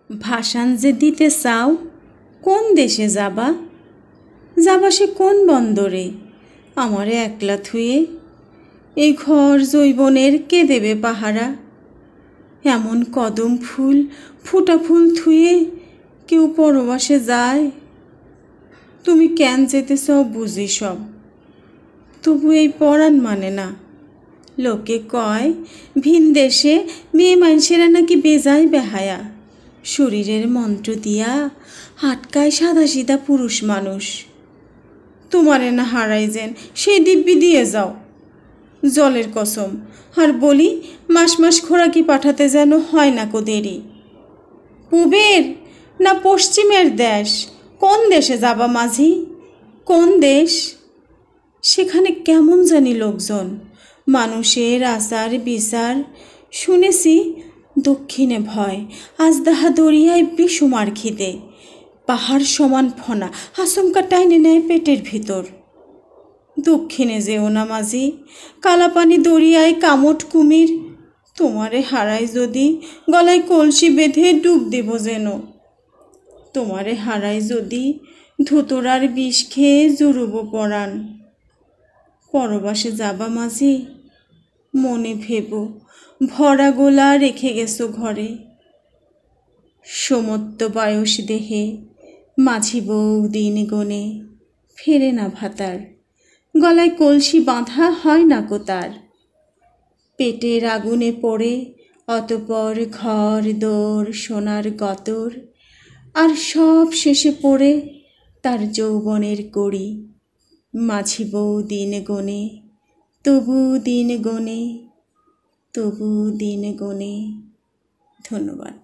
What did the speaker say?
ভাসান যে দিতে চাও, কোন দেশে যাবা? যাবা সে কোন বন্দরে? আমারে একলা থুয়ে এই ঘর জৈবনের কে দেবে পাহারা? এমন কদম ফুল ফুটা ফুল থুয়ে কেউ পরবাসে যায়? তুমি কেন যেতে চাও বুঝি সব, তবু এই পরাণ মানে না। লোকে কয় ভিন দেশে মেয়ে মানুষেরা নাকি বেজায় বেহায়া, শরীরের মন্ত্র দিয়া আটকায় সাদা সিধা পুরুষ মানুষ। তোমারে না হারাই যেন সেই দিব্যি দিয়ে যাও, জলের কসম। আর বলি মাস মাস খোরাকি পাঠাতে যেন হয় না কো দেরি। পূবের না পশ্চিমের দেশ, কোন দেশে যাবা মাঝি? কোন দেশ? সেখানে কেমন জানি লোকজন, মানুষের আচার বিচার। শুনেছি দক্ষিণে ভয়, আজদাহা দরিয়ায় বেসুমার খিদে, পাহাড় সমান ফনা আচমকা টাইনে নেয় পেটের ভিতর। দক্ষিণে যেও না মাঝি, কালাপানি দরিয়ায় কামট কুমির। তোমারে হারাই যদি গলায় কলসি বেঁধে ডুব দেব যেন। তোমারে হারাই যদি ধুতরার বিষ খেয়ে জুড়ব পরাণ। পরবাসে যাবা মাঝি, মনে ভেবো ভরা গোলা রেখে গেছো ঘরে। সমত্ব বয়স দেহে মাঝি বউ দিন গনে, ফেরে না ভাতার, গলায় কলসি বাঁধা হয় না কো তার। পেটের আগুনে পড়ে অতপর ঘর দোর সোনার গতর, আর সব শেষে পড়ে তার যৌবনের কড়ি। মাঝি বউ দিন গনে, তবু দিন গনে, তবু দিন গনে। ধন্যবাদ।